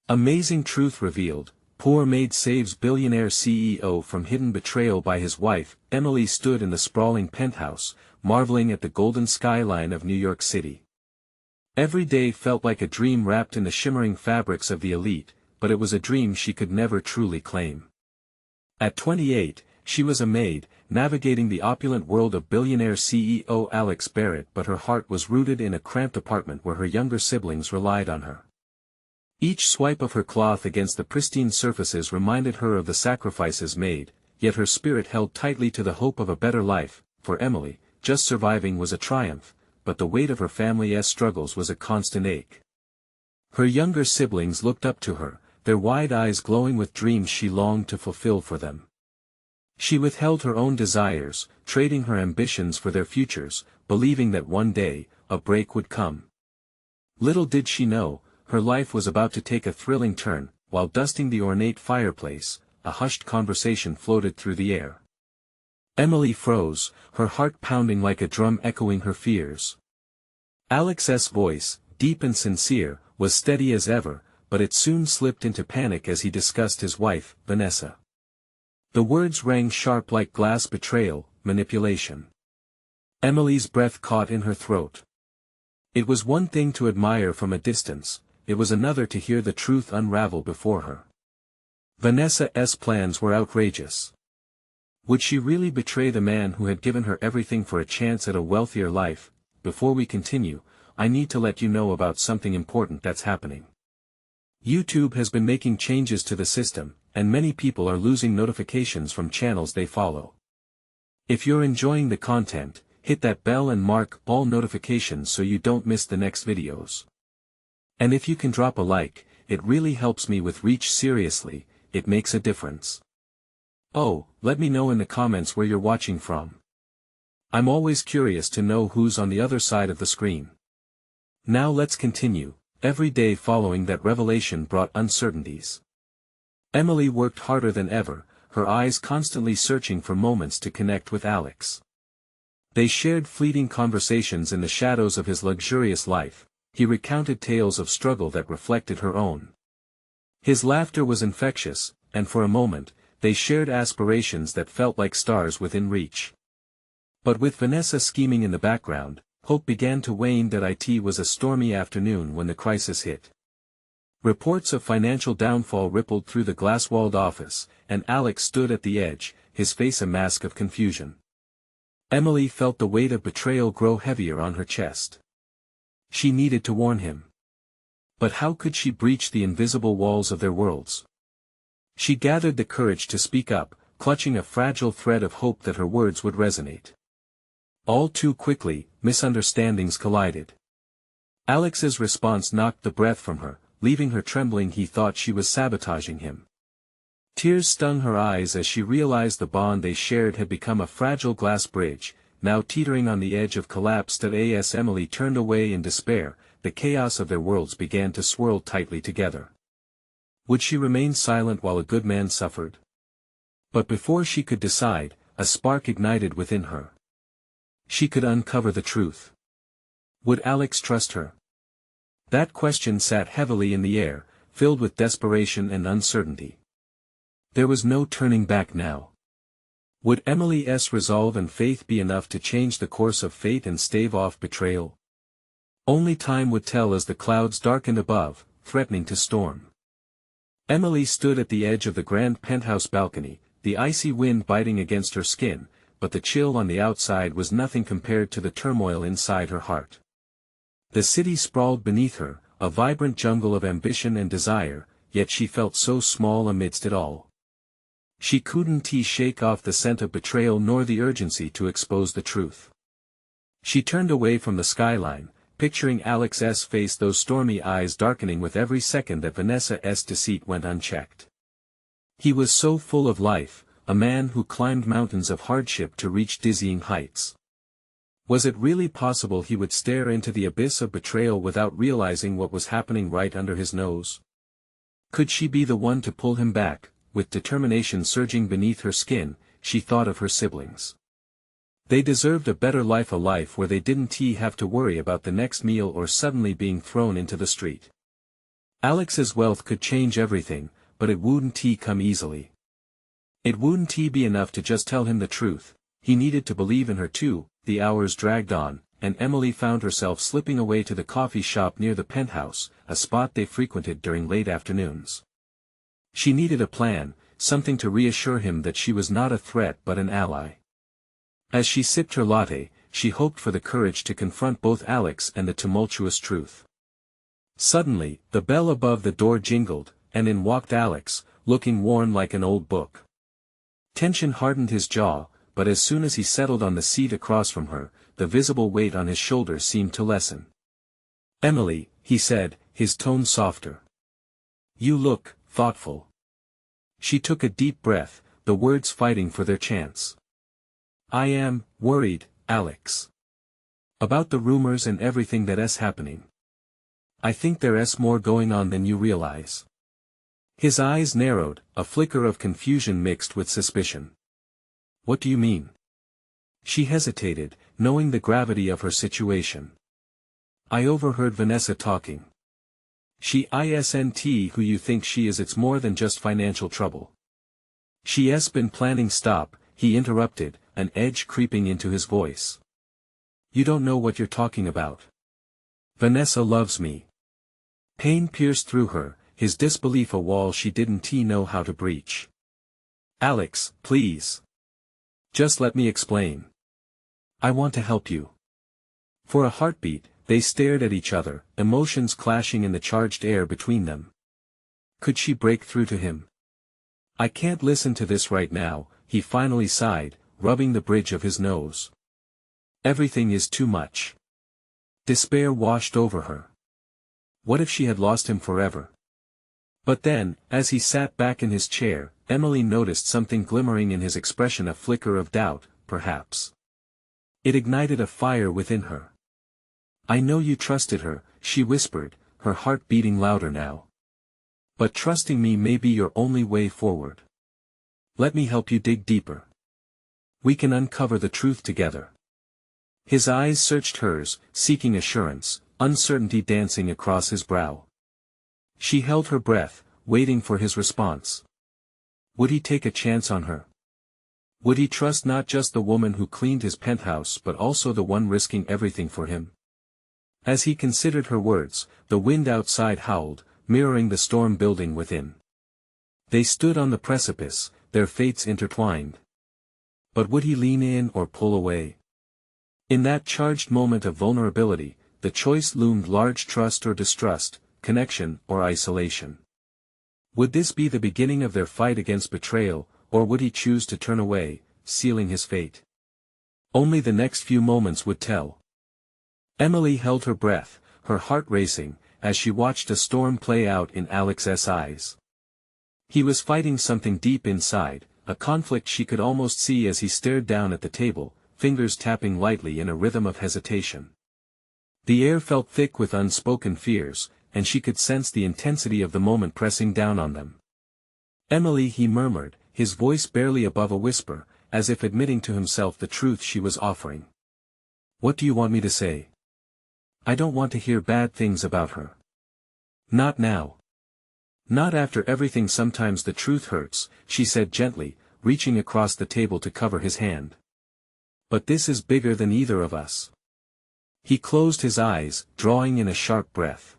Amazing truth revealed, poor maid saves billionaire CEO from hidden betrayal by his wife. Emily stood in the sprawling penthouse, marveling at the golden skyline of New York City. Every day felt like a dream wrapped in the shimmering fabrics of the elite, but it was a dream she could never truly claim. At 28, she was a maid, navigating the opulent world of billionaire CEO Alex Barrett, but her heart was rooted in a cramped apartment where her younger siblings relied on her. Each swipe of her cloth against the pristine surfaces reminded her of the sacrifices made, yet her spirit held tightly to the hope of a better life. For Emily, just surviving was a triumph, but the weight of her family's struggles was a constant ache. Her younger siblings looked up to her, their wide eyes glowing with dreams she longed to fulfill for them. She withheld her own desires, trading her ambitions for their futures, believing that one day, a break would come. Little did she know, her life was about to take a thrilling turn. While dusting the ornate fireplace, a hushed conversation floated through the air. Emily froze, her heart pounding like a drum echoing her fears. Alex's voice, deep and sincere, was steady as ever, but it soon slipped into panic as he discussed his wife, Vanessa. The words rang sharp like glass: betrayal, manipulation. Emily's breath caught in her throat. It was one thing to admire from a distance, it was another to hear the truth unravel before her. Vanessa's plans were outrageous. Would she really betray the man who had given her everything for a chance at a wealthier life? Before we continue, I need to let you know about something important that's happening. YouTube has been making changes to the system, and many people are losing notifications from channels they follow. If you're enjoying the content, hit that bell and mark all notifications so you don't miss the next videos. And if you can drop a like, it really helps me with reach. Seriously, it makes a difference. Oh, let me know in the comments where you're watching from. I'm always curious to know who's on the other side of the screen. Now let's continue. Every day following that revelation brought uncertainties. Emily worked harder than ever, her eyes constantly searching for moments to connect with Alex. They shared fleeting conversations in the shadows of his luxurious life. He recounted tales of struggle that reflected her own. His laughter was infectious, and for a moment, they shared aspirations that felt like stars within reach. But with Vanessa scheming in the background, hope began to wane. It was a stormy afternoon when the crisis hit. Reports of financial downfall rippled through the glass-walled office, and Alex stood at the edge, his face a mask of confusion. Emily felt the weight of betrayal grow heavier on her chest. She needed to warn him. But how could she breach the invisible walls of their worlds? She gathered the courage to speak up, clutching a fragile thread of hope that her words would resonate. All too quickly, misunderstandings collided. Alex's response knocked the breath from her, leaving her trembling. He thought she was sabotaging him. Tears stung her eyes as she realized the bond they shared had become a fragile glass bridge, now teetering on the edge of collapse. As Emily turned away in despair, the chaos of their worlds began to swirl tightly together. Would she remain silent while a good man suffered? But before she could decide, a spark ignited within her. She could uncover the truth. Would Alex trust her? That question sat heavily in the air, filled with desperation and uncertainty. There was no turning back now. Would Emily's resolve and faith be enough to change the course of fate and stave off betrayal? Only time would tell as the clouds darkened above, threatening to storm. Emily stood at the edge of the grand penthouse balcony, the icy wind biting against her skin, but the chill on the outside was nothing compared to the turmoil inside her heart. The city sprawled beneath her, a vibrant jungle of ambition and desire, yet she felt so small amidst it all. She couldn't shake off the scent of betrayal nor the urgency to expose the truth. She turned away from the skyline, picturing Alex's face, those stormy eyes darkening with every second that Vanessa's deceit went unchecked. He was so full of life, a man who climbed mountains of hardship to reach dizzying heights. Was it really possible he would stare into the abyss of betrayal without realizing what was happening right under his nose? Could she be the one to pull him back? With determination surging beneath her skin, she thought of her siblings. They deserved a better life, a life where they didn't have to worry about the next meal or suddenly being thrown into the street. Alex's wealth could change everything, but it wouldn't come easily. It wouldn't be enough to just tell him the truth, he needed to believe in her too. The hours dragged on, and Emily found herself slipping away to the coffee shop near the penthouse, a spot they frequented during late afternoons. She needed a plan, something to reassure him that she was not a threat but an ally. As she sipped her latte, she hoped for the courage to confront both Alex and the tumultuous truth. Suddenly, the bell above the door jingled, and in walked Alex, looking worn like an old book. Tension hardened his jaw, but as soon as he settled on the seat across from her, the visible weight on his shoulders seemed to lessen. "Emily," he said, his tone softer. "You look thoughtful." She took a deep breath, the words fighting for their chance. "I am worried, Alex. About the rumors and everything that's happening. I think there's more going on than you realize." His eyes narrowed, a flicker of confusion mixed with suspicion. "What do you mean?" She hesitated, knowing the gravity of her situation. "I overheard Vanessa talking. She isn't who you think she is. It's more than just financial trouble. She's been planning." "Stop," he interrupted, an edge creeping into his voice. "You don't know what you're talking about. Vanessa loves me." Pain pierced through her, his disbelief a wall she didn't know how to breach. "Alex, please. Just let me explain. I want to help you." For a heartbeat, they stared at each other, emotions clashing in the charged air between them. Could she break through to him? "I can't listen to this right now," he finally sighed, rubbing the bridge of his nose. "Everything is too much." Despair washed over her. What if she had lost him forever? But then, as he sat back in his chair, Emily noticed something glimmering in his expression, a flicker of doubt, perhaps. It ignited a fire within her. "I know you trusted her," she whispered, her heart beating louder now. "But trusting me may be your only way forward. Let me help you dig deeper. We can uncover the truth together." His eyes searched hers, seeking assurance, uncertainty dancing across his brow. She held her breath, waiting for his response. Would he take a chance on her? Would he trust not just the woman who cleaned his penthouse but also the one risking everything for him? As he considered her words, the wind outside howled, mirroring the storm building within. They stood on the precipice, their fates intertwined. But would he lean in or pull away? In that charged moment of vulnerability, the choice loomed large: trust or distrust, connection or isolation. Would this be the beginning of their fight against betrayal, or would he choose to turn away, sealing his fate? Only the next few moments would tell. Emily held her breath, her heart racing, as she watched a storm play out in Alex's eyes. He was fighting something deep inside, a conflict she could almost see as he stared down at the table, fingers tapping lightly in a rhythm of hesitation. The air felt thick with unspoken fears, and she could sense the intensity of the moment pressing down on them. "Emily," he murmured, his voice barely above a whisper, as if admitting to himself the truth she was offering. "What do you want me to say?" "I don't want to hear bad things about her. Not now. Not after everything." "Sometimes the truth hurts," she said gently, reaching across the table to cover his hand. "But this is bigger than either of us." He closed his eyes, drawing in a sharp breath.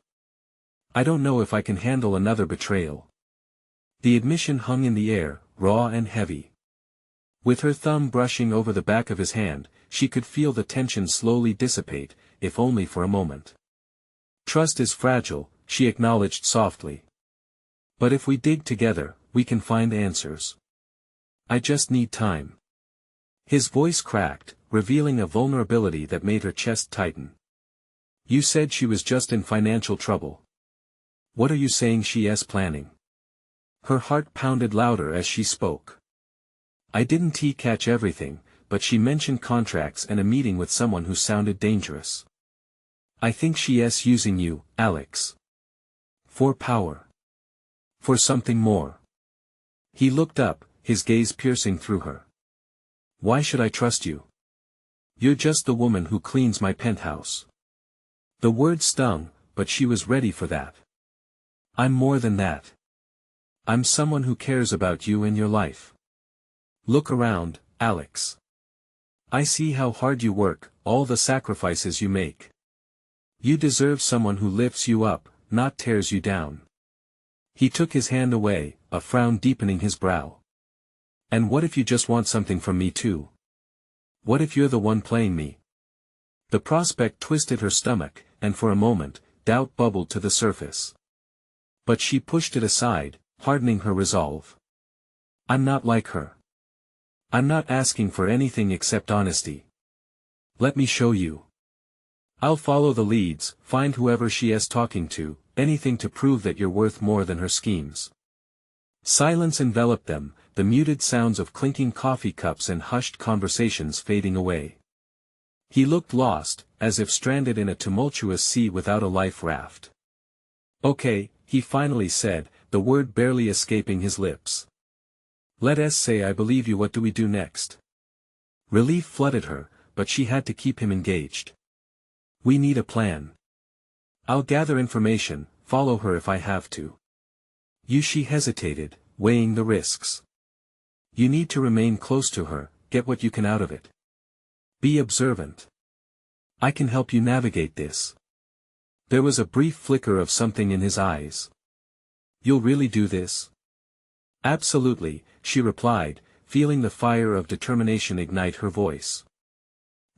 "I don't know if I can handle another betrayal." The admission hung in the air, raw and heavy. With her thumb brushing over the back of his hand, she could feel the tension slowly dissipate, if only for a moment. "Trust is fragile," she acknowledged softly. "But if we dig together, we can find answers. I just need time." His voice cracked, revealing a vulnerability that made her chest tighten. "You said she was just in financial trouble. What are you saying she's planning?" Her heart pounded louder as she spoke. "I didn't catch everything, but she mentioned contracts and a meeting with someone who sounded dangerous. I think she's using you, Alex. For power. For something more." He looked up, his gaze piercing through her. "Why should I trust you? You're just the woman who cleans my penthouse." The word stung, but she was ready for that. I'm more than that. I'm someone who cares about you and your life. Look around, Alex. I see how hard you work, all the sacrifices you make. You deserve someone who lifts you up, not tears you down. He took his hand away, a frown deepening his brow. And what if you just want something from me too? What if you're the one playing me? The prospect twisted her stomach, and for a moment, doubt bubbled to the surface. But she pushed it aside, hardening her resolve. I'm not like her. I'm not asking for anything except honesty. Let me show you. I'll follow the leads, find whoever she is talking to, anything to prove that you're worth more than her schemes. Silence enveloped them, the muted sounds of clinking coffee cups and hushed conversations fading away. He looked lost, as if stranded in a tumultuous sea without a life raft. Okay, he finally said, the word barely escaping his lips. Let us say I believe you. What do we do next? Relief flooded her, but she had to keep him engaged. We need a plan. I'll gather information, follow her if I have to. She hesitated, weighing the risks. You need to remain close to her, get what you can out of it. Be observant. I can help you navigate this. There was a brief flicker of something in his eyes. You'll really do this? Absolutely, she replied, feeling the fire of determination ignite her voice.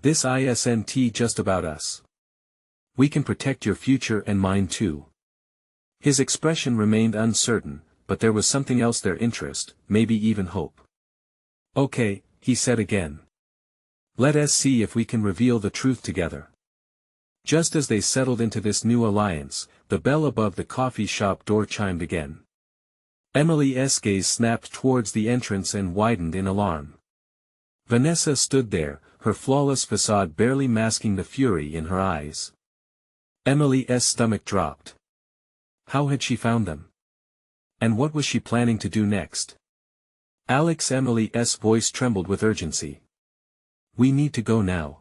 This isn't just about us. We can protect your future and mine too. His expression remained uncertain, but there was something else there, interest, maybe even hope. Okay, he said again. Let us see if we can reveal the truth together. Just as they settled into this new alliance, the bell above the coffee shop door chimed again. Emily's gaze snapped towards the entrance and widened in alarm. Vanessa stood there, her flawless facade barely masking the fury in her eyes. Emily's stomach dropped. How had she found them? And what was she planning to do next? Emily's voice trembled with urgency. We need to go now.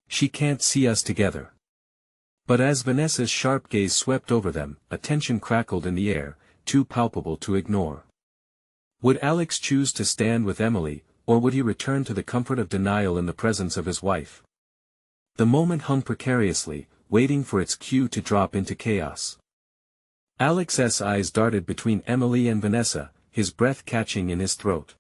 She can't see us together. But as Vanessa's sharp gaze swept over them, a tension crackled in the air, too palpable to ignore. Would Alex choose to stand with Emily, or would he return to the comfort of denial in the presence of his wife? The moment hung precariously, waiting for its cue to drop into chaos. Alex's eyes darted between Emily and Vanessa, his breath catching in his throat.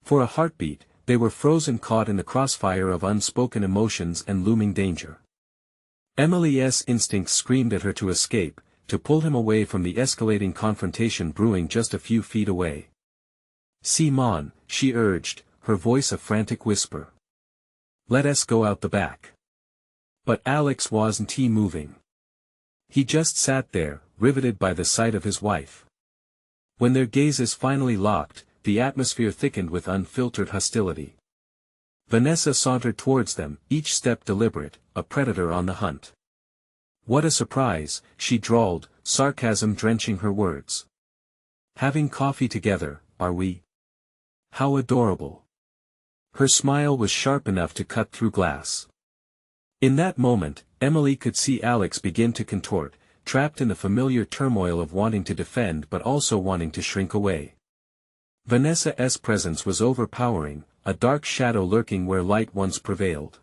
For a heartbeat, they were frozen, caught in the crossfire of unspoken emotions and looming danger. Emily's instincts screamed at her to escape, to pull him away from the escalating confrontation brewing just a few feet away. Simon, she urged, her voice a frantic whisper. Let us go out the back. But Alex wasn't moving. He just sat there, riveted by the sight of his wife. When their gazes finally locked, the atmosphere thickened with unfiltered hostility. Vanessa sauntered towards them, each step deliberate, a predator on the hunt. What a surprise, she drawled, sarcasm drenching her words. Having coffee together, are we? How adorable. Her smile was sharp enough to cut through glass. In that moment, Emily could see Alex begin to contort, trapped in the familiar turmoil of wanting to defend but also wanting to shrink away. Vanessa's presence was overpowering, a dark shadow lurking where light once prevailed.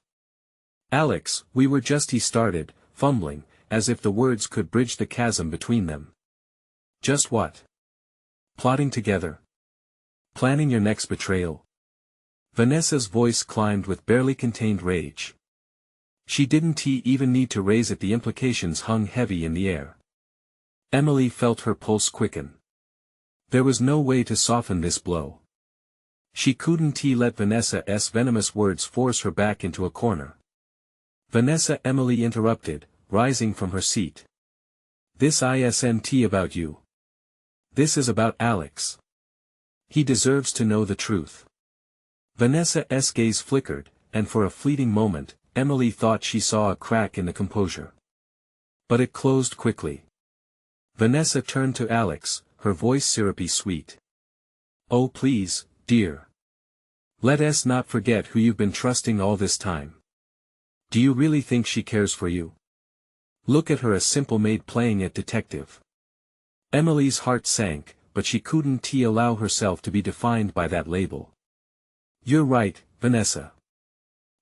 Alex, we were just, he started, fumbling, as if the words could bridge the chasm between them. Just what? Plotting together? Planning your next betrayal? Vanessa's voice climbed with barely contained rage. She didn't even need to raise it, the implications hung heavy in the air. Emily felt her pulse quicken. There was no way to soften this blow. She couldn't let Vanessa's venomous words force her back into a corner. Vanessa, Emily interrupted, rising from her seat. This isn't about you. This is about Alex. He deserves to know the truth. Vanessa's gaze flickered, and for a fleeting moment, Emily thought she saw a crack in the composure. But it closed quickly. Vanessa turned to Alex, her voice syrupy sweet. Oh please, dear. Let us not forget who you've been trusting all this time. Do you really think she cares for you? Look at her, a simple maid playing at detective. Emily's heart sank, but she couldn't allow herself to be defined by that label. You're right, Vanessa.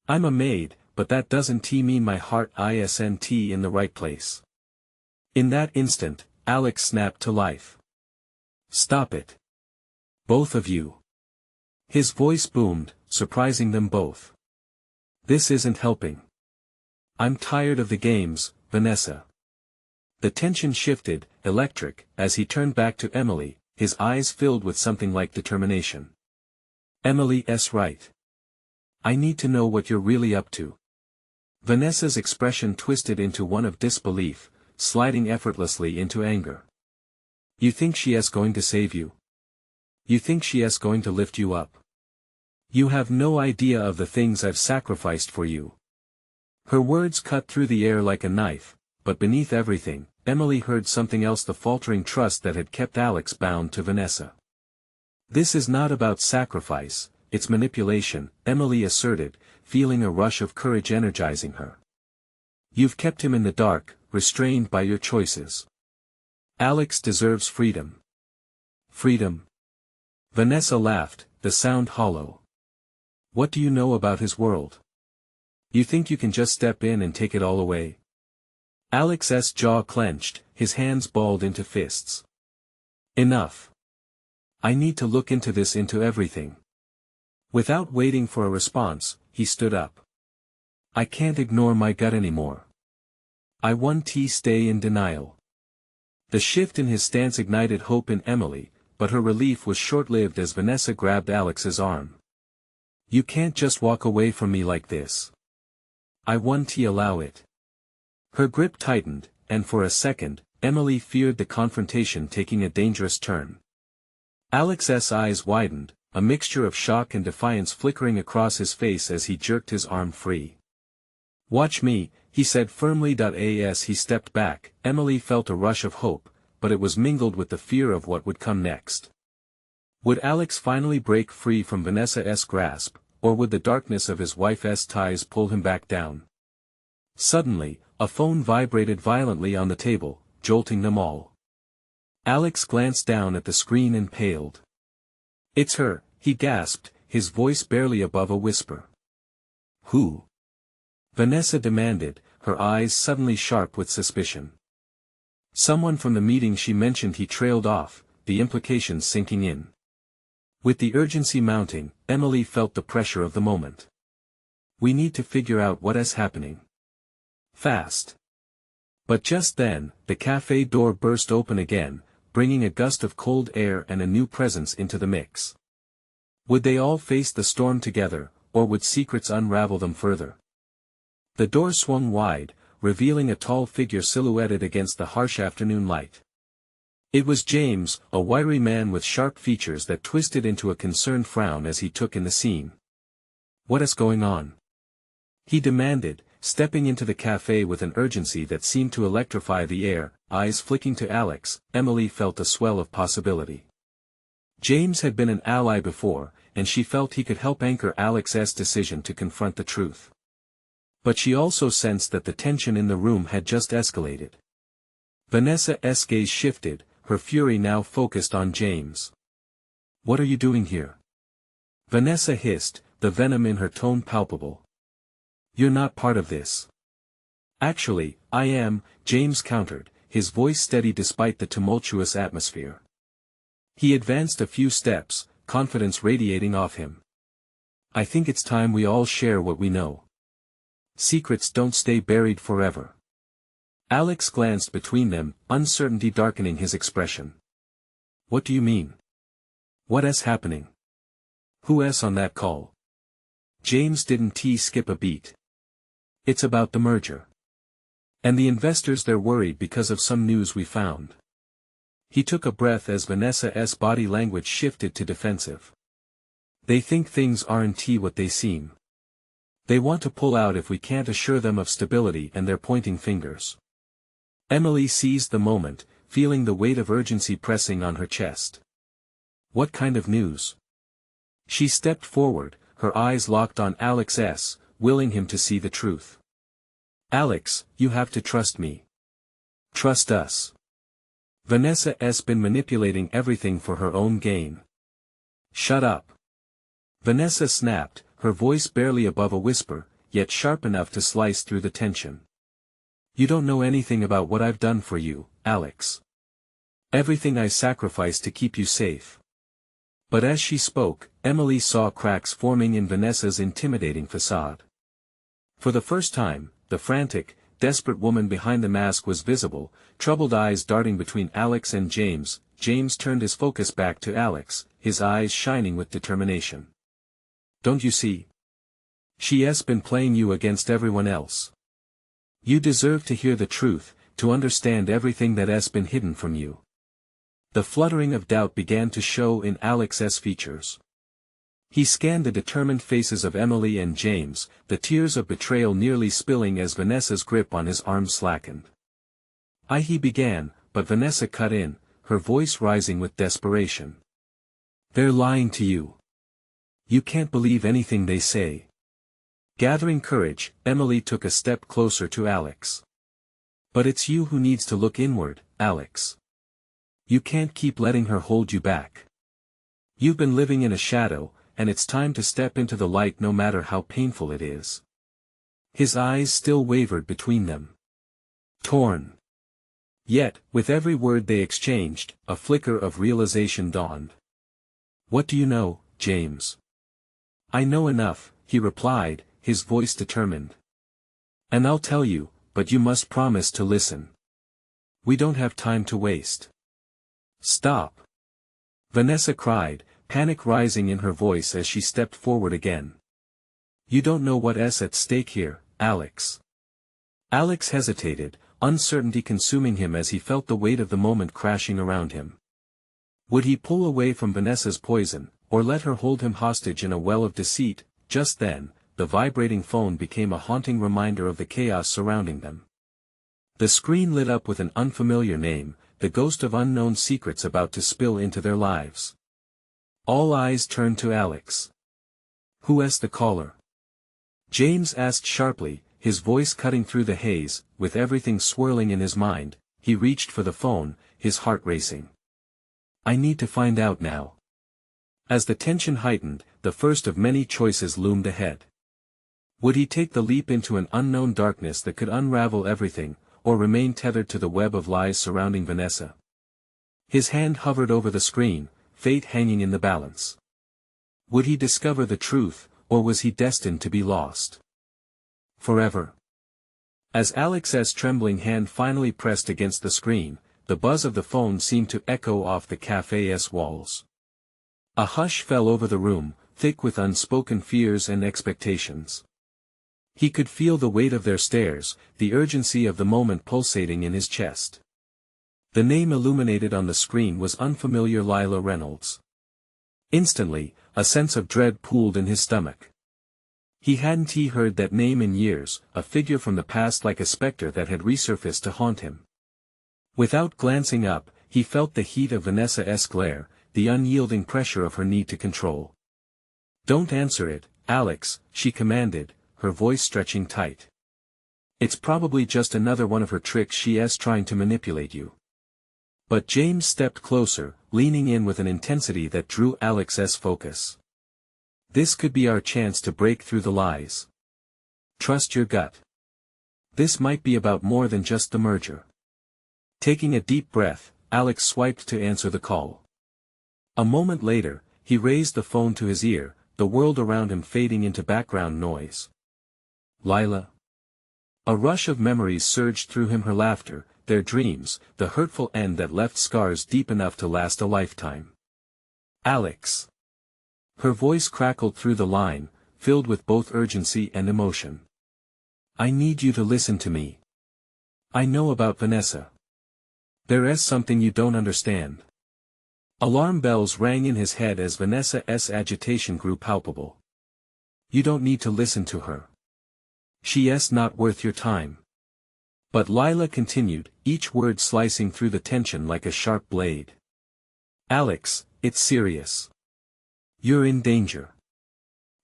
I'm a maid, but that doesn't mean my heart isn't in the right place. In that instant, Alex snapped to life. Stop it. Both of you. His voice boomed, surprising them both. This isn't helping. I'm tired of the games, Vanessa. The tension shifted, electric, as he turned back to Emily, his eyes filled with something like determination. Emily's right. I need to know what you're really up to. Vanessa's expression twisted into one of disbelief, sliding effortlessly into anger. You think she is going to save you? You think she is going to lift you up? You have no idea of the things I've sacrificed for you. Her words cut through the air like a knife, but beneath everything, Emily heard something else: the faltering trust that had kept Alex bound to Vanessa. This is not about sacrifice, it's manipulation, Emily asserted, feeling a rush of courage energizing her. You've kept him in the dark, restrained by your choices. Alex deserves freedom. Freedom? Vanessa laughed, the sound hollow. What do you know about his world? You think you can just step in and take it all away? Alex's jaw clenched, his hands balled into fists. Enough. I need to look into this, into everything. Without waiting for a response, he stood up. I can't ignore my gut anymore. I want to stay in denial. The shift in his stance ignited hope in Emily, but her relief was short-lived as Vanessa grabbed Alex's arm. You can't just walk away from me like this. I want to allow it. Her grip tightened, and for a second, Emily feared the confrontation taking a dangerous turn. Alex's eyes widened, a mixture of shock and defiance flickering across his face as he jerked his arm free. Watch me, he said firmly. As he stepped back, Emily felt a rush of hope, but it was mingled with the fear of what would come next. Would Alex finally break free from Vanessa's grasp, or would the darkness of his wife's ties pull him back down? Suddenly, a phone vibrated violently on the table, jolting them all. Alex glanced down at the screen and paled. It's her, he gasped, his voice barely above a whisper. Who? Vanessa demanded, her eyes suddenly sharp with suspicion. Someone from the meeting she mentioned. He trailed off, the implications sinking in. With the urgency mounting, Emily felt the pressure of the moment. We need to figure out what is happening. Fast. But just then, the cafe door burst open again, bringing a gust of cold air and a new presence into the mix. Would they all face the storm together, or would secrets unravel them further? The door swung wide, revealing a tall figure silhouetted against the harsh afternoon light. It was James, a wiry man with sharp features that twisted into a concerned frown as he took in the scene. What is going on? He demanded, stepping into the cafe with an urgency that seemed to electrify the air. Eyes flicking to Alex, Emily felt a swell of possibility. James had been an ally before, and she felt he could help anchor Alex's decision to confront the truth. But she also sensed that the tension in the room had just escalated. Vanessa's gaze shifted, her fury now focused on James. What are you doing here? Vanessa hissed, the venom in her tone palpable. You're not part of this. Actually, I am, James countered, his voice steady despite the tumultuous atmosphere. He advanced a few steps, confidence radiating off him. I think it's time we all share what we know. Secrets don't stay buried forever. Alex glanced between them, uncertainty darkening his expression. What do you mean? What is happening? Who is on that call? James didn't skip a beat. It's about the merger. And the investors, they're worried because of some news we found. He took a breath as Vanessa's body language shifted to defensive. They think things aren't what they seem. They want to pull out if we can't assure them of stability, and they're pointing fingers. Emily seized the moment, feeling the weight of urgency pressing on her chest. What kind of news? She stepped forward, her eyes locked on Alex's, willing him to see the truth. Alex, you have to trust me. Trust us. Vanessa's been manipulating everything for her own gain. Shut up. Vanessa snapped, her voice barely above a whisper, yet sharp enough to slice through the tension. You don't know anything about what I've done for you, Alex. Everything I sacrificed to keep you safe. But as she spoke, Emily saw cracks forming in Vanessa's intimidating facade. For the first time, the frantic, desperate woman behind the mask was visible, troubled eyes darting between Alex and James. James turned his focus back to Alex, his eyes shining with determination. Don't you see? She's been playing you against everyone else. You deserve to hear the truth, to understand everything that's been hidden from you. The fluttering of doubt began to show in Alex's features. He scanned the determined faces of Emily and James, the tears of betrayal nearly spilling as Vanessa's grip on his arm slackened. He began, but Vanessa cut in, her voice rising with desperation. They're lying to you. You can't believe anything they say. Gathering courage, Emily took a step closer to Alex. But it's you who needs to look inward, Alex. You can't keep letting her hold you back. You've been living in a shadow, and it's time to step into the light no matter how painful it is. His eyes still wavered between them. Torn. Yet, with every word they exchanged, a flicker of realization dawned. What do you know, James? I know enough, he replied, his voice determined. And I'll tell you, but you must promise to listen. We don't have time to waste. Stop! Vanessa cried, panic rising in her voice as she stepped forward again. You don't know what's at stake here, Alex. Alex hesitated, uncertainty consuming him as he felt the weight of the moment crashing around him. Would he pull away from Vanessa's poison, or let her hold him hostage in a well of deceit? Just then, the vibrating phone became a haunting reminder of the chaos surrounding them. The screen lit up with an unfamiliar name, the ghost of unknown secrets about to spill into their lives. All eyes turned to Alex. Who's the caller? James asked sharply, his voice cutting through the haze. With everything swirling in his mind, he reached for the phone, his heart racing. I need to find out now. As the tension heightened, the first of many choices loomed ahead. Would he take the leap into an unknown darkness that could unravel everything, or remain tethered to the web of lies surrounding Vanessa? His hand hovered over the screen, fate hanging in the balance. Would he discover the truth, or was he destined to be lost forever? As Alex's trembling hand finally pressed against the screen, the buzz of the phone seemed to echo off the cafe's walls. A hush fell over the room, thick with unspoken fears and expectations. He could feel the weight of their stares, the urgency of the moment pulsating in his chest. The name illuminated on the screen was unfamiliar: Lila Reynolds. Instantly, a sense of dread pooled in his stomach. He hadn't heard that name in years, a figure from the past like a specter that had resurfaced to haunt him. Without glancing up, he felt the heat of Vanessa's glare, the unyielding pressure of her need to control. Don't answer it, Alex, she commanded, her voice stretching tight. It's probably just another one of her tricks. She's trying to manipulate you. But James stepped closer, leaning in with an intensity that drew Alex's focus. This could be our chance to break through the lies. Trust your gut. This might be about more than just the merger. Taking a deep breath, Alex swiped to answer the call. A moment later, he raised the phone to his ear, the world around him fading into background noise. Lila. A rush of memories surged through him: her laughter, their dreams, the hurtful end that left scars deep enough to last a lifetime. Alex. Her voice crackled through the line, filled with both urgency and emotion. I need you to listen to me. I know about Vanessa. There's something you don't understand. Alarm bells rang in his head as Vanessa's agitation grew palpable. You don't need to listen to her. She's not worth your time. But Lila continued, each word slicing through the tension like a sharp blade. Alex, it's serious. You're in danger.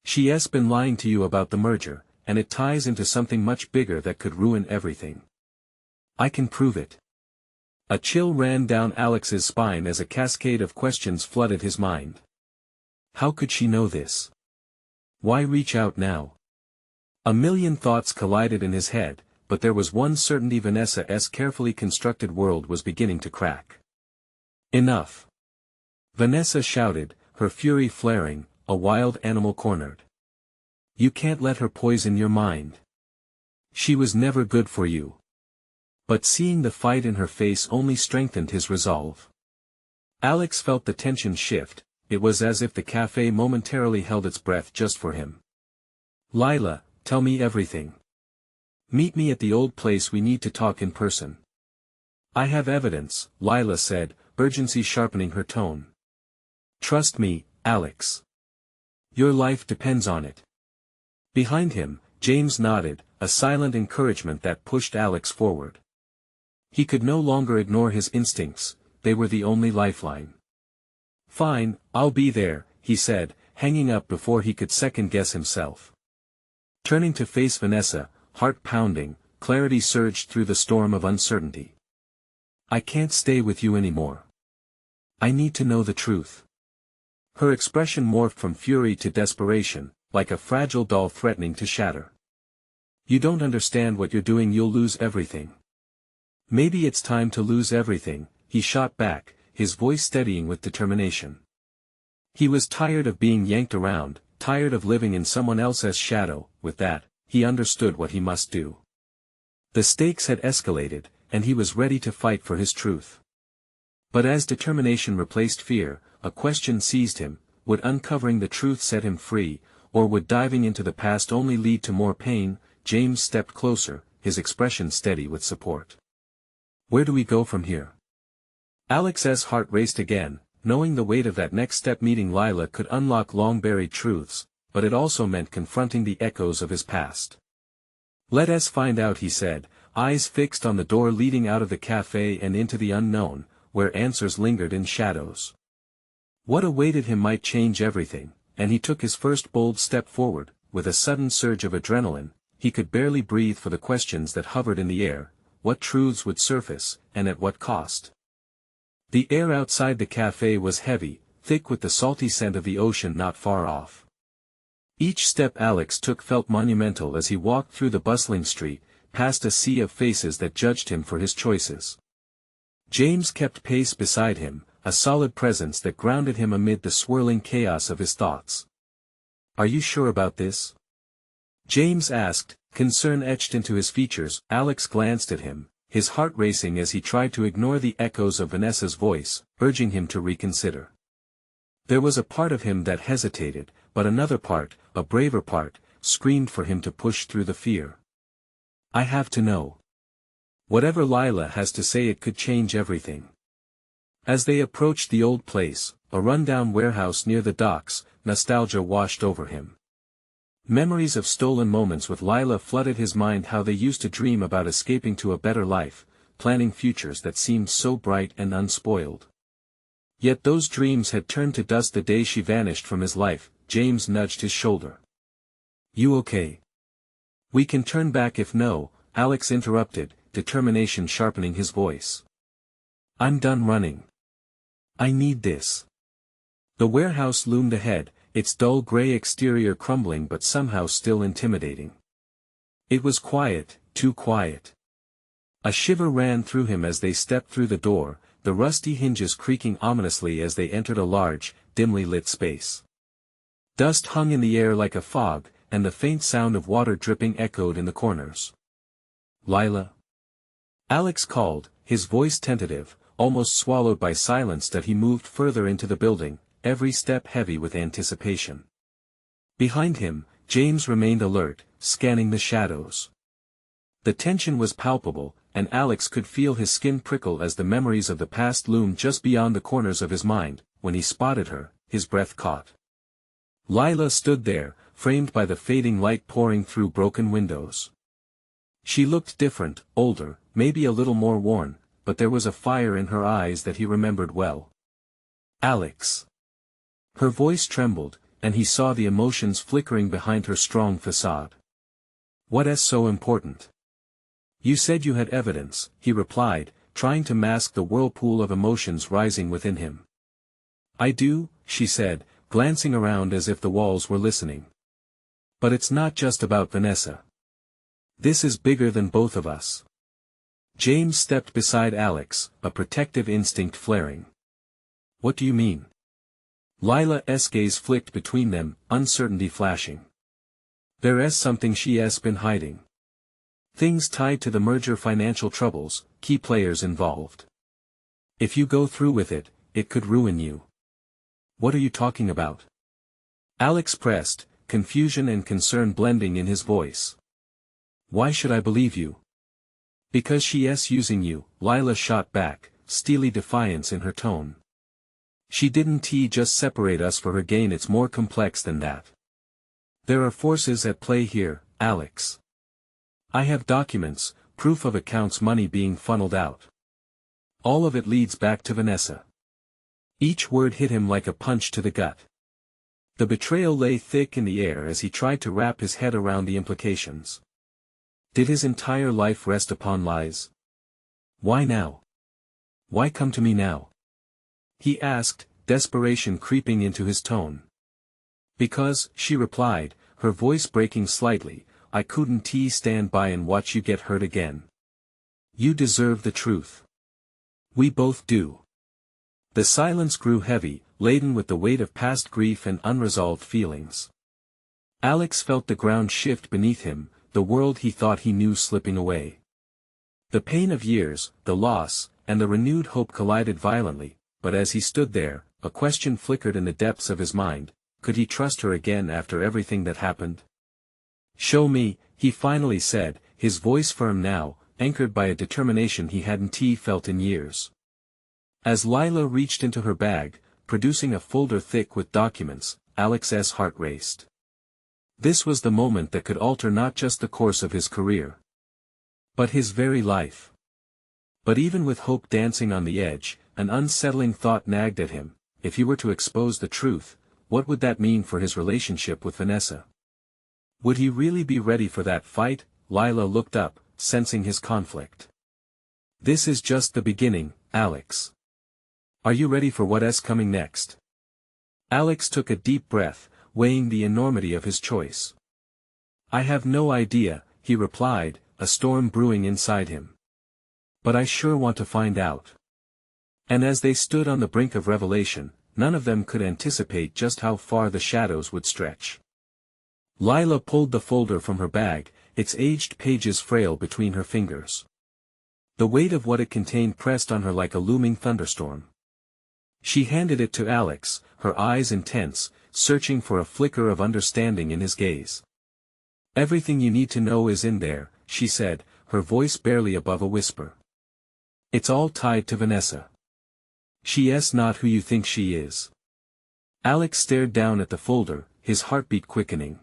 She's been lying to you about the merger, and it ties into something much bigger that could ruin everything. I can prove it. A chill ran down Alex's spine as a cascade of questions flooded his mind. How could she know this? Why reach out now? A million thoughts collided in his head, but there was one certainty: Vanessa's carefully constructed world was beginning to crack. Enough! Vanessa shouted, her fury flaring, a wild animal cornered. You can't let her poison your mind. She was never good for you. But seeing the fight in her face only strengthened his resolve. Alex felt the tension shift. It was as if the cafe momentarily held its breath just for him. Lila, tell me everything. Meet me at the old place, we need to talk in person. I have evidence, Lila said, urgency sharpening her tone. Trust me, Alex. Your life depends on it. Behind him, James nodded, a silent encouragement that pushed Alex forward. He could no longer ignore his instincts, they were the only lifeline. Fine, I'll be there, he said, hanging up before he could second-guess himself. Turning to face Vanessa, heart pounding, clarity surged through the storm of uncertainty. I can't stay with you anymore. I need to know the truth. Her expression morphed from fury to desperation, like a fragile doll threatening to shatter. You don't understand what you're doing, you'll lose everything. Maybe it's time to lose everything, he shot back, his voice steadying with determination. He was tired of being yanked around, tired of living in someone else's shadow. With that, he understood what he must do. The stakes had escalated, and he was ready to fight for his truth. But as determination replaced fear, a question seized him: would uncovering the truth set him free, or would diving into the past only lead to more pain? James stepped closer, his expression steady with support. Where do we go from here? Alex's heart raced again, knowing the weight of that next step. Meeting Lila could unlock long-buried truths, but it also meant confronting the echoes of his past. Let us find out, he said, eyes fixed on the door leading out of the cafe and into the unknown, where answers lingered in shadows. What awaited him might change everything, and he took his first bold step forward. With a sudden surge of adrenaline, he could barely breathe for the questions that hovered in the air: what truths would surface, and at what cost? The air outside the cafe was heavy, thick with the salty scent of the ocean not far off. Each step Alex took felt monumental as he walked through the bustling street, past a sea of faces that judged him for his choices. James kept pace beside him, a solid presence that grounded him amid the swirling chaos of his thoughts. Are you sure about this? James asked, concern etched into his features. Alex glanced at him, his heart racing as he tried to ignore the echoes of Vanessa's voice, urging him to reconsider. There was a part of him that hesitated, but another part, a braver part, screamed for him to push through the fear. I have to know. Whatever Lila has to say, it could change everything. As they approached the old place, a rundown warehouse near the docks, nostalgia washed over him. Memories of stolen moments with Lila flooded his mind, how they used to dream about escaping to a better life, planning futures that seemed so bright and unspoiled. Yet those dreams had turned to dust the day she vanished from his life. James nudged his shoulder. You okay? We can turn back if no, Alex interrupted, determination sharpening his voice. I'm done running. I need this. The warehouse loomed ahead, its dull gray exterior crumbling but somehow still intimidating. It was quiet, too quiet. A shiver ran through him as they stepped through the door, the rusty hinges creaking ominously as they entered a large, dimly lit space. Dust hung in the air like a fog, and the faint sound of water dripping echoed in the corners. Lila? Alex called, his voice tentative, almost swallowed by silence. That he moved further into the building, every step heavy with anticipation. Behind him, James remained alert, scanning the shadows. The tension was palpable, and Alex could feel his skin prickle as the memories of the past loomed just beyond the corners of his mind. When he spotted her, his breath caught. Lila stood there, framed by the fading light pouring through broken windows. She looked different, older, maybe a little more worn, but there was a fire in her eyes that he remembered well. Alex. Her voice trembled, and he saw the emotions flickering behind her strong facade. What is so important? You said you had evidence, he replied, trying to mask the whirlpool of emotions rising within him. "I do," she said, glancing around as if the walls were listening. "But it's not just about Vanessa. This is bigger than both of us." James stepped beside Alex, a protective instinct flaring. "What do you mean?" Lila's gaze flicked between them, uncertainty flashing. "There's something she's been hiding. Things tied to the merger, financial troubles, key players involved. If you go through with it, it could ruin you." "What are you talking about?" Alex pressed, confusion and concern blending in his voice. "Why should I believe you?" "Because she's using you," Lila shot back, steely defiance in her tone. "She didn't just separate us for her gain, it's more complex than that. There are forces at play here, Alex. I have documents, proof of accounts, money being funneled out. All of it leads back to Vanessa." Each word hit him like a punch to the gut. The betrayal lay thick in the air as he tried to wrap his head around the implications. Did his entire life rest upon lies? Why now? Why come to me now? He asked, desperation creeping into his tone. "Because," she replied, her voice breaking slightly, "I couldn't stand by and watch you get hurt again. You deserve the truth. We both do." The silence grew heavy, laden with the weight of past grief and unresolved feelings. Alex felt the ground shift beneath him, the world he thought he knew slipping away. The pain of years, the loss, and the renewed hope collided violently, but as he stood there, a question flickered in the depths of his mind: could he trust her again after everything that happened? "Show me," he finally said, his voice firm now, anchored by a determination he hadn't felt in years. As Lila reached into her bag, producing a folder thick with documents, Alex's heart raced. This was the moment that could alter not just the course of his career, but his very life. But even with hope dancing on the edge, an unsettling thought nagged at him: if he were to expose the truth, what would that mean for his relationship with Vanessa? Would he really be ready for that fight? Lila looked up, sensing his conflict. "This is just the beginning, Alex. Are you ready for what's coming next?" Alex took a deep breath, weighing the enormity of his choice. "I have no idea," he replied, a storm brewing inside him. "But I sure want to find out." And as they stood on the brink of revelation, none of them could anticipate just how far the shadows would stretch. Lila pulled the folder from her bag, its aged pages frail between her fingers. The weight of what it contained pressed on her like a looming thunderstorm. She handed it to Alex, her eyes intense, searching for a flicker of understanding in his gaze. "Everything you need to know is in there," she said, her voice barely above a whisper. "It's all tied to Vanessa. She's not who you think she is." Alex stared down at the folder, his heartbeat quickening.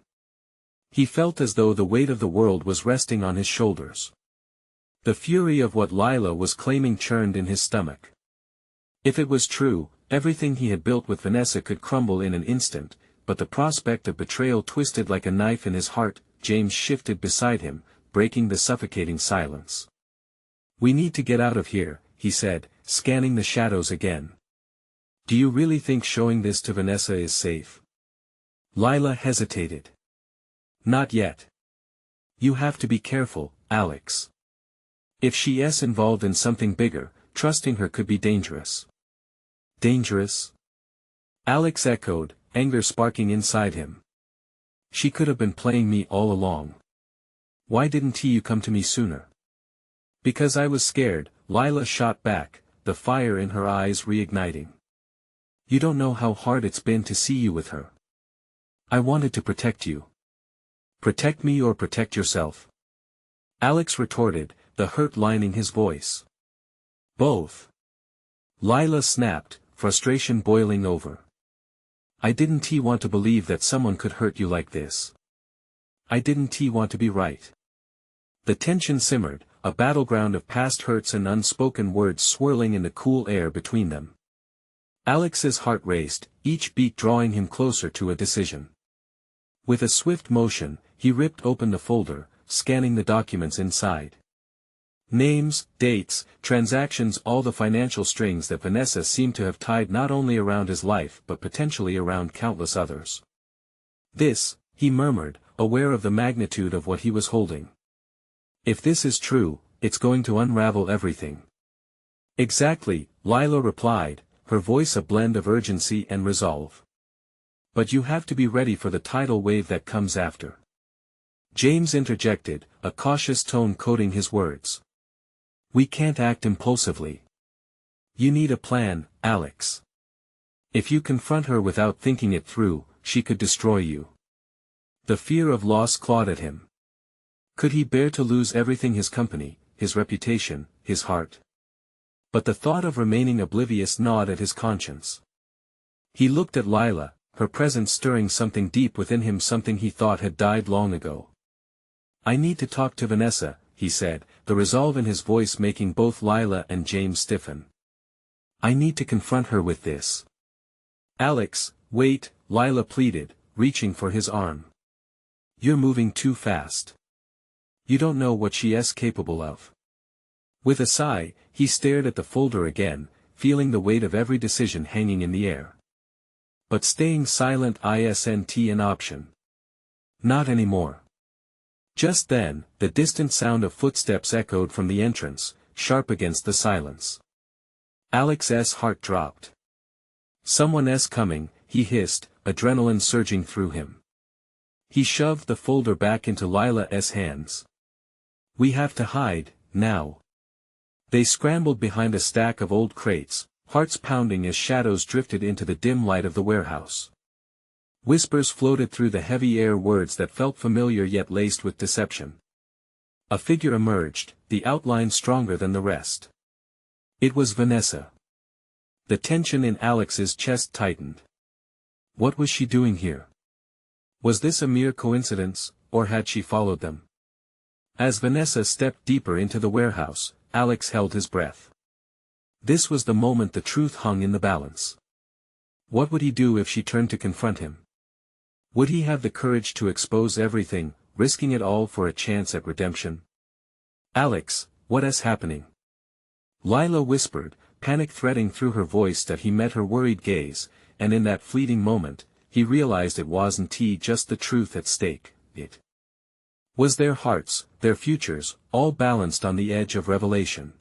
He felt as though the weight of the world was resting on his shoulders. The fury of what Lila was claiming churned in his stomach. If it was true, everything he had built with Vanessa could crumble in an instant, but the prospect of betrayal twisted like a knife in his heart. James shifted beside him, breaking the suffocating silence. "We need to get out of here," he said, scanning the shadows again. "Do you really think showing this to Vanessa is safe?" Lila hesitated. "Not yet. You have to be careful, Alex. If she's involved in something bigger, trusting her could be dangerous." "Dangerous?" Alex echoed, anger sparking inside him. "She could have been playing me all along. Why didn't you come to me sooner?" "Because I was scared," Lila shot back, the fire in her eyes reigniting. "You don't know how hard it's been to see you with her. I wanted to protect you." "Protect me or protect yourself?" Alex retorted, the hurt lining his voice. "Both." Lila snapped, frustration boiling over. "I didn't want to believe that someone could hurt you like this. I didn't want to be right." The tension simmered, a battleground of past hurts and unspoken words swirling in the cool air between them. Alex's heart raced, each beat drawing him closer to a decision. With a swift motion, he ripped open the folder, scanning the documents inside. Names, dates, transactions, all the financial strings that Vanessa seemed to have tied not only around his life but potentially around countless others. This, he murmured, aware of the magnitude of what he was holding. If this is true, it's going to unravel everything. Exactly, Lila replied, her voice a blend of urgency and resolve. But you have to be ready for the tidal wave that comes after. James interjected, a cautious tone coating his words. We can't act impulsively. You need a plan, Alex. If you confront her without thinking it through, she could destroy you. The fear of loss clawed at him. Could he bear to lose everything, his company, his reputation, his heart? But the thought of remaining oblivious gnawed at his conscience. He looked at Lila, her presence stirring something deep within him, something he thought had died long ago. I need to talk to Vanessa, he said, the resolve in his voice making both Lila and James stiffen. I need to confront her with this. Alex, wait, Lila pleaded, reaching for his arm. You're moving too fast. You don't know what she is capable of. With a sigh, he stared at the folder again, feeling the weight of every decision hanging in the air. But staying silent isn't an option. Not anymore. Just then, the distant sound of footsteps echoed from the entrance, sharp against the silence. Alex's heart dropped. Someone's coming, he hissed, adrenaline surging through him. He shoved the folder back into Lila's hands. We have to hide, now. They scrambled behind a stack of old crates, hearts pounding as shadows drifted into the dim light of the warehouse. Whispers floated through the heavy air, words that felt familiar yet laced with deception. A figure emerged, the outline stronger than the rest. It was Vanessa. The tension in Alex's chest tightened. What was she doing here? Was this a mere coincidence, or had she followed them? As Vanessa stepped deeper into the warehouse, Alex held his breath. This was the moment the truth hung in the balance. What would he do if she turned to confront him? Would he have the courage to expose everything, risking it all for a chance at redemption? Alex, what is happening? Lila whispered, panic threading through her voice that he met her worried gaze, and in that fleeting moment, he realized it wasn't just the truth at stake, it was their hearts, their futures, all balanced on the edge of revelation.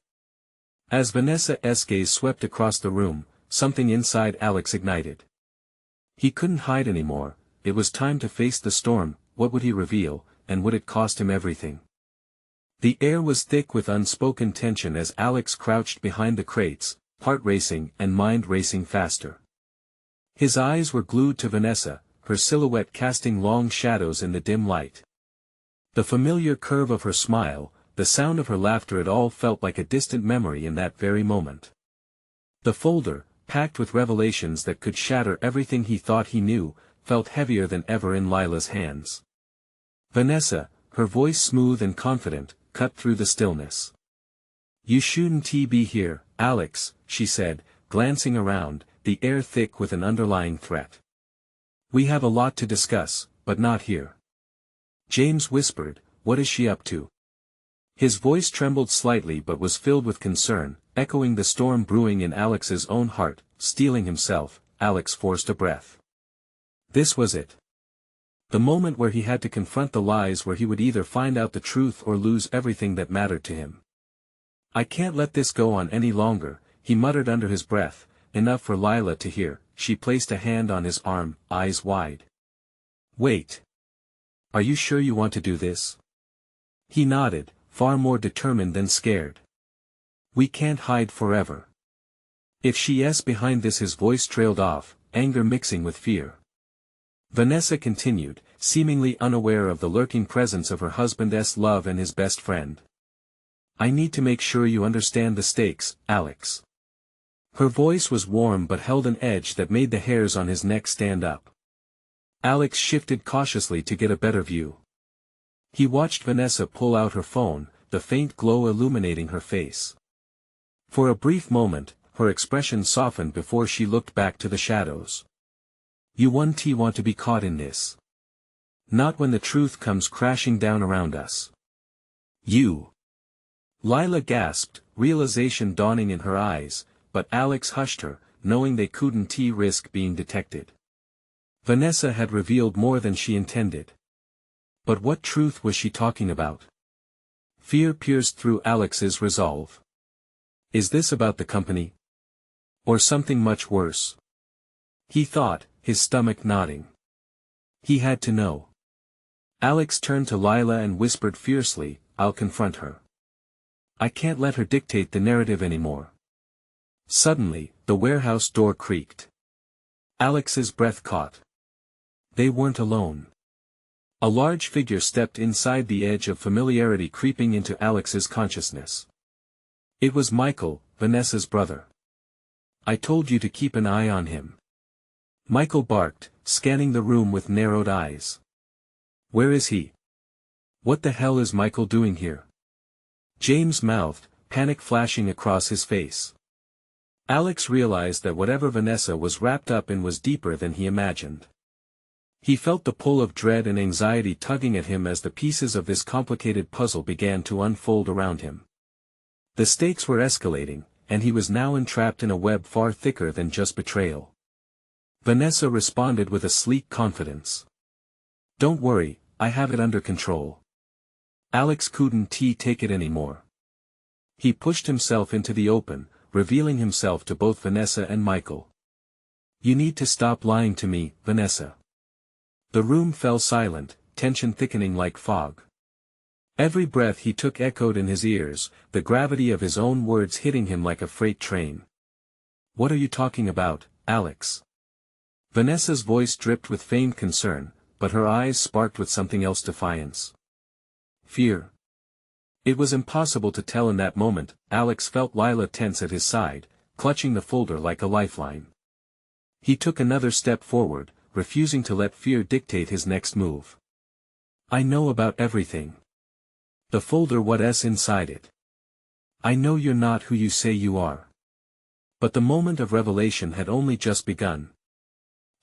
As Vanessa's gaze swept across the room, something inside Alex ignited. He couldn't hide anymore. It was time to face the storm. What would he reveal, and would it cost him everything? The air was thick with unspoken tension as Alex crouched behind the crates, heart racing and mind racing faster. His eyes were glued to Vanessa, her silhouette casting long shadows in the dim light. The familiar curve of her smile, the sound of her laughter, it all felt like a distant memory in that very moment. The folder, packed with revelations that could shatter everything he thought he knew, felt heavier than ever in Lila's hands. Vanessa, her voice smooth and confident, cut through the stillness. You shouldn't be here, Alex, she said, glancing around, the air thick with an underlying threat. We have a lot to discuss, but not here. James whispered, what is she up to? His voice trembled slightly but was filled with concern, echoing the storm brewing in Alex's own heart. Steeling himself, Alex forced a breath. This was it. The moment where he had to confront the lies, where he would either find out the truth or lose everything that mattered to him. I can't let this go on any longer, he muttered under his breath, enough for Lila to hear. She placed a hand on his arm, eyes wide. Wait. Are you sure you want to do this? He nodded, far more determined than scared. We can't hide forever. If she is behind this, his voice trailed off, anger mixing with fear. Vanessa continued, seemingly unaware of the lurking presence of her husband's love and his best friend. I need to make sure you understand the stakes, Alex. Her voice was warm but held an edge that made the hairs on his neck stand up. Alex shifted cautiously to get a better view. He watched Vanessa pull out her phone, the faint glow illuminating her face. For a brief moment, her expression softened before she looked back to the shadows. You want to be caught in this. Not when the truth comes crashing down around us. You. Lila gasped, realization dawning in her eyes, but Alex hushed her, knowing they couldn't risk being detected. Vanessa had revealed more than she intended. But what truth was she talking about? Fear pierced through Alex's resolve. Is this about the company? Or something much worse? He thought, his stomach nodding. He had to know. Alex turned to Lila and whispered fiercely, I'll confront her. I can't let her dictate the narrative anymore. Suddenly, the warehouse door creaked. Alex's breath caught. They weren't alone. A large figure stepped inside, the edge of familiarity creeping into Alex's consciousness. It was Michael, Vanessa's brother. I told you to keep an eye on him. Michael barked, scanning the room with narrowed eyes. Where is he? What the hell is Michael doing here? James mouthed, panic flashing across his face. Alex realized that whatever Vanessa was wrapped up in was deeper than he imagined. He felt the pull of dread and anxiety tugging at him as the pieces of this complicated puzzle began to unfold around him. The stakes were escalating, and he was now entrapped in a web far thicker than just betrayal. Vanessa responded with a sleek confidence. Don't worry, I have it under control. Alex couldn't take it anymore. He pushed himself into the open, revealing himself to both Vanessa and Michael. You need to stop lying to me, Vanessa. The room fell silent, tension thickening like fog. Every breath he took echoed in his ears, the gravity of his own words hitting him like a freight train. What are you talking about, Alex? Vanessa's voice dripped with feigned concern, but her eyes sparked with something else, defiance. Fear. It was impossible to tell in that moment. Alex felt Lila tense at his side, clutching the folder like a lifeline. He took another step forward, refusing to let fear dictate his next move. I know about everything. The folder, what's inside it. I know you're not who you say you are. But the moment of revelation had only just begun.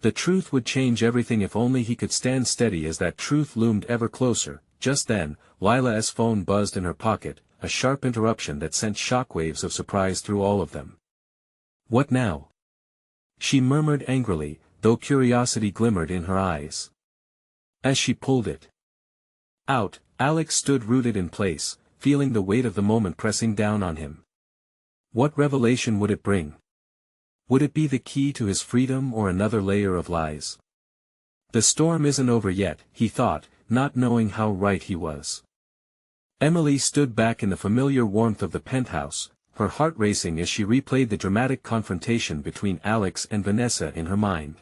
The truth would change everything if only he could stand steady as that truth loomed ever closer. Just then, Lila's phone buzzed in her pocket, a sharp interruption that sent shockwaves of surprise through all of them. What now? She murmured angrily, though curiosity glimmered in her eyes. As she pulled it out, Alex stood rooted in place, feeling the weight of the moment pressing down on him. What revelation would it bring? Would it be the key to his freedom or another layer of lies? The storm isn't over yet, he thought, not knowing how right he was. Emily stood back in the familiar warmth of the penthouse, her heart racing as she replayed the dramatic confrontation between Alex and Vanessa in her mind.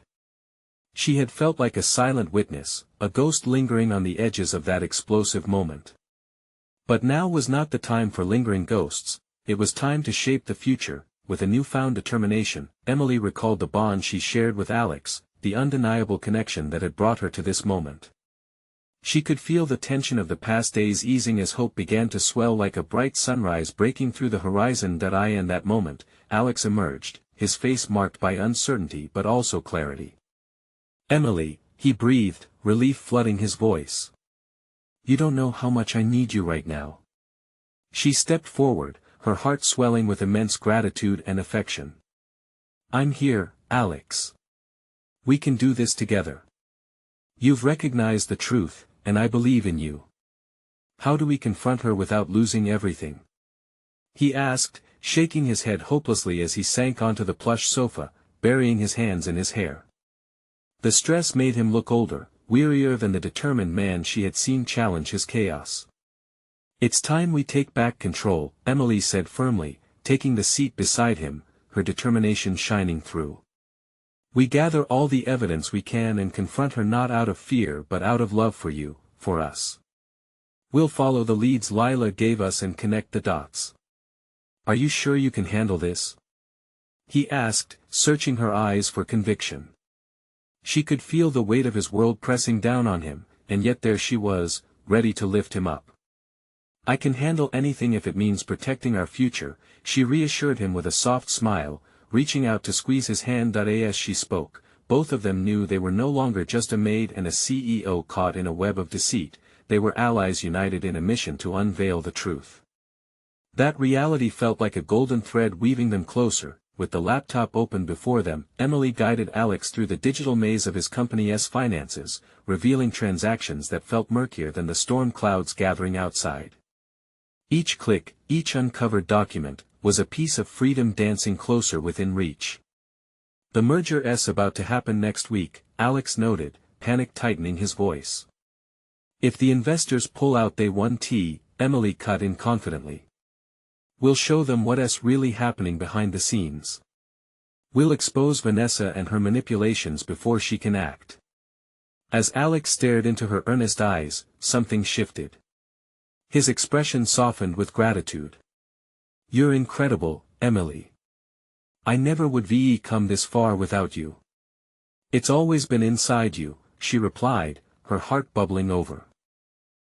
She had felt like a silent witness, a ghost lingering on the edges of that explosive moment. But now was not the time for lingering ghosts, it was time to shape the future. With a newfound determination, Emily recalled the bond she shared with Alex, the undeniable connection that had brought her to this moment. She could feel the tension of the past days easing as hope began to swell like a bright sunrise breaking through the horizon. In that moment, Alex emerged, his face marked by uncertainty but also clarity. Emily, he breathed, relief flooding his voice. You don't know how much I need you right now. She stepped forward, her heart swelling with immense gratitude and affection. I'm here, Alex. We can do this together. You've recognized the truth, and I believe in you. How do we confront her without losing everything? He asked, shaking his head hopelessly as he sank onto the plush sofa, burying his hands in his hair. The stress made him look older, wearier than the determined man she had seen challenge his chaos. It's time we take back control, Emily said firmly, taking the seat beside him, her determination shining through. We gather all the evidence we can and confront her not out of fear but out of love for you, for us. We'll follow the leads Lila gave us and connect the dots. Are you sure you can handle this? He asked, searching her eyes for conviction. She could feel the weight of his world pressing down on him, and yet there she was, ready to lift him up. I can handle anything if it means protecting our future, she reassured him with a soft smile, reaching out to squeeze his hand. As she spoke, both of them knew they were no longer just a maid and a CEO caught in a web of deceit, they were allies united in a mission to unveil the truth. That reality felt like a golden thread weaving them closer. With the laptop open before them, Emily guided Alex through the digital maze of his company's finances, revealing transactions that felt murkier than the storm clouds gathering outside. Each click, each uncovered document, was a piece of freedom dancing closer within reach. The merger's about to happen next week, Alex noted, panic tightening his voice. If the investors pull out day one, Emily cut in confidently. We'll show them what's really happening behind the scenes. We'll expose Vanessa and her manipulations before she can act. As Alex stared into her earnest eyes, something shifted. His expression softened with gratitude. You're incredible, Emily. I never would come this far without you. It's always been inside you, she replied, her heart bubbling over.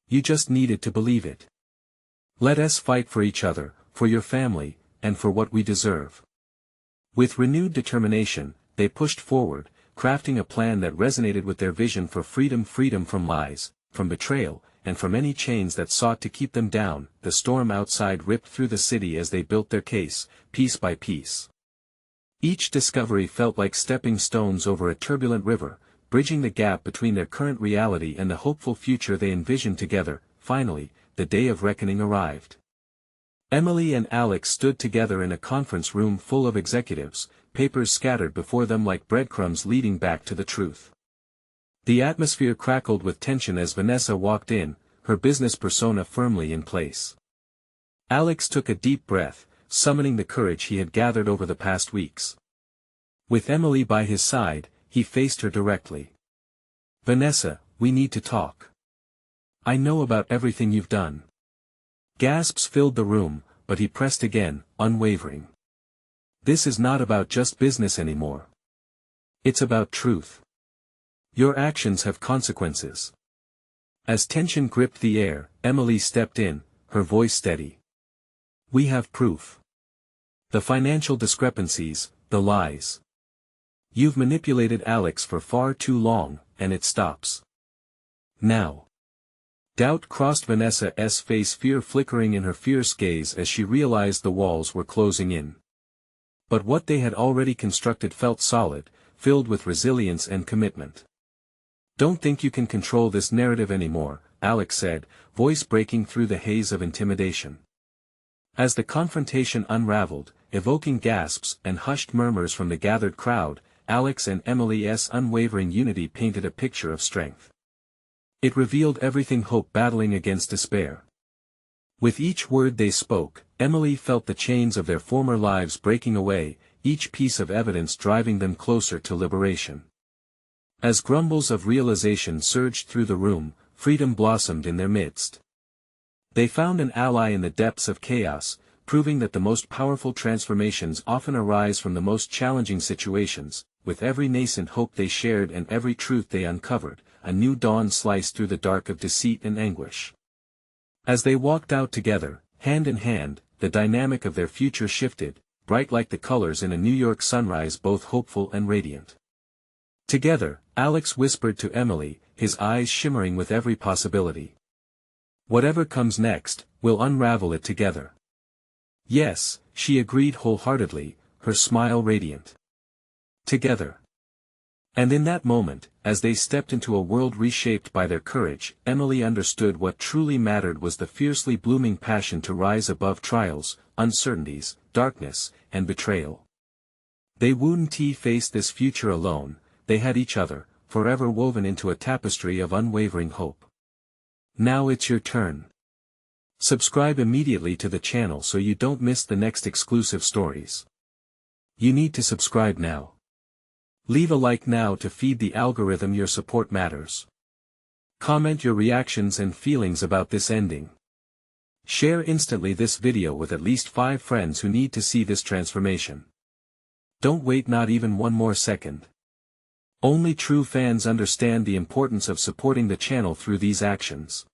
You just needed to believe it. Let us fight for each other, for your family, and for what we deserve. With renewed determination, they pushed forward, crafting a plan that resonated with their vision for freedom from lies, from betrayal, and from any chains that sought to keep them down. The storm outside ripped through the city as they built their case, piece by piece. Each discovery felt like stepping stones over a turbulent river, bridging the gap between their current reality and the hopeful future they envisioned together. Finally, the day of reckoning arrived. Emily and Alex stood together in a conference room full of executives, papers scattered before them like breadcrumbs leading back to the truth. The atmosphere crackled with tension as Vanessa walked in, her business persona firmly in place. Alex took a deep breath, summoning the courage he had gathered over the past weeks. With Emily by his side, he faced her directly. Vanessa, we need to talk. I know about everything you've done. Gasps filled the room, but he pressed again, unwavering. This is not about just business anymore. It's about truth. Your actions have consequences. As tension gripped the air, Emily stepped in, her voice steady. We have proof. The financial discrepancies, the lies. You've manipulated Alex for far too long, and it stops. Now. Doubt crossed Vanessa's face, fear flickering in her fierce gaze as she realized the walls were closing in. But what they had already constructed felt solid, filled with resilience and commitment. Don't think you can control this narrative anymore, Alex said, voice breaking through the haze of intimidation. As the confrontation unraveled, evoking gasps and hushed murmurs from the gathered crowd, Alex and Emily's unwavering unity painted a picture of strength. It revealed everything, hope battling against despair. With each word they spoke, Emily felt the chains of their former lives breaking away, each piece of evidence driving them closer to liberation. As grumbles of realization surged through the room, freedom blossomed in their midst. They found an ally in the depths of chaos, proving that the most powerful transformations often arise from the most challenging situations. With every nascent hope they shared and every truth they uncovered, a new dawn sliced through the dark of deceit and anguish. As they walked out together, hand in hand, the dynamic of their future shifted, bright like the colors in a New York sunrise, both hopeful and radiant. Together, Alex whispered to Emily, his eyes shimmering with every possibility. Whatever comes next, we'll unravel it together. Yes, she agreed wholeheartedly, her smile radiant. Together. And in that moment, as they stepped into a world reshaped by their courage, Emily understood what truly mattered was the fiercely blooming passion to rise above trials, uncertainties, darkness, and betrayal. They wouldn't face this future alone, they had each other, forever woven into a tapestry of unwavering hope. Now it's your turn. Subscribe immediately to the channel so you don't miss the next exclusive stories. You need to subscribe now. Leave a like now to feed the algorithm. Your support matters. Comment your reactions and feelings about this ending. Share instantly this video with at least 5 friends who need to see this transformation. Don't wait not even one more second. Only true fans understand the importance of supporting the channel through these actions.